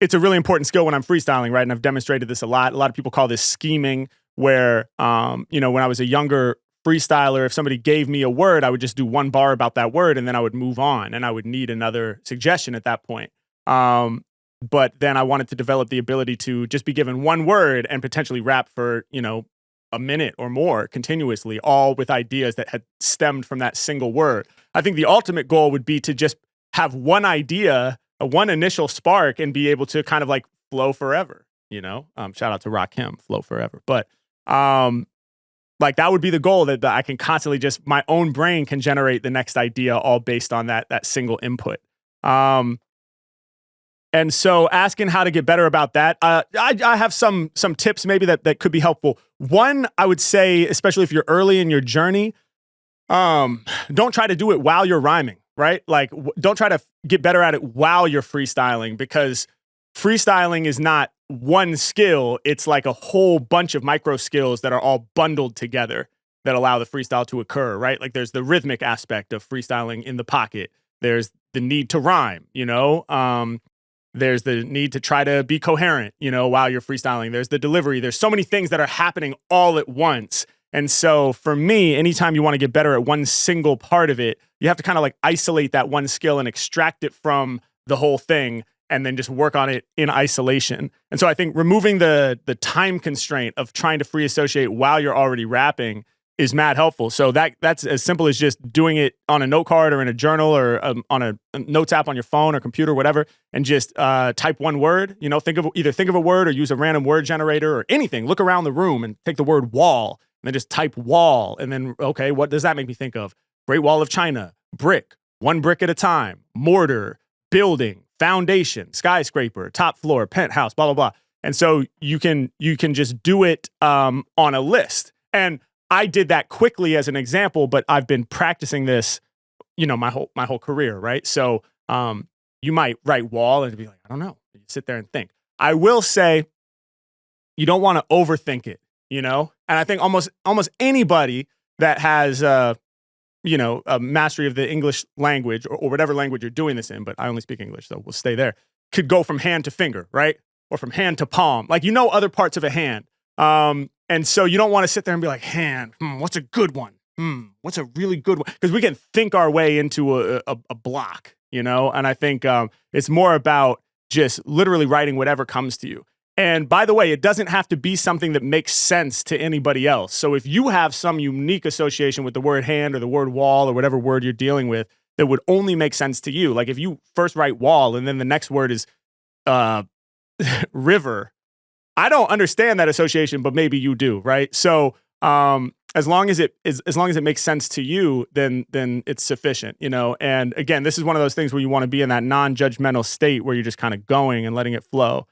it's a really important skill when I'm freestyling, right? And I've demonstrated this a lot. A lot of people call this scheming, where, you know, when I was a younger freestyler, if somebody gave me a word, I would just do one bar about that word and then I would move on and I would need another suggestion at that point. But then I wanted to develop the ability to just be given one word and potentially rap for, you know, a minute or more continuously, all with ideas that had stemmed from that single word. I think the ultimate goal would be to just have one idea, one initial spark, and be able to kind of like flow forever, you know? Shout out to Rakim, flow forever. But like that would be the goal, that I can constantly just, my own brain can generate the next idea all based on that single input. And so asking how to get better about that, I have some tips maybe that could be helpful. One, I would say, especially if you're early in your journey, don't try to do it while you're rhyming, right? Like don't try to get better at it while you're freestyling, because freestyling is not one skill. It's like a whole bunch of micro skills that are all bundled together that allow the freestyle to occur, right? Like there's the rhythmic aspect of freestyling in the pocket. There's the need to rhyme, you know? There's the need to try to be coherent, you know, while you're freestyling. There's the delivery. There's so many things that are happening all at once. And so for me, anytime you want to get better at one single part of it, you have to kind of like isolate that one skill and extract it from the whole thing and then just work on it in isolation. And so I think removing the time constraint of trying to free associate while you're already rapping is mad helpful. So that's as simple as just doing it on a note card or in a journal or on a notes app on your phone or computer, whatever, and just type one word. You know, think of a word or use a random word generator or anything. Look around the room and take the word wall and then just type wall. And then, okay, what does that make me think of? Great Wall of China, brick, one brick at a time, mortar, building, foundation, skyscraper, top floor, penthouse, blah, blah, blah. And so you can just do it on a list. And I did that quickly as an example, but I've been practicing this, you know, my whole career, right? So you might write wall and be like, I don't know. You sit there and think. I will say you don't want to overthink it, you know? And I think almost anybody that has you know, a mastery of the English language or whatever language you're doing this in, but I only speak English, so we'll stay there, could go from hand to finger, right? Or from hand to palm. Like, you know, other parts of a hand. And so you don't want to sit there and be like, hand, what's a good one? What's a really good one? Because we can think our way into a block, you know? And I think it's more about just literally writing whatever comes to you. And by the way, it doesn't have to be something that makes sense to anybody else. So if you have some unique association with the word hand or the word wall or whatever word you're dealing with that would only make sense to you, like if you first write wall and then the next word is river, I don't understand that association, but maybe you do, right? So as long as it makes sense to you, then it's sufficient, you know? And again, this is one of those things where you want to be in that non-judgmental state where you're just kind of going and letting it flow.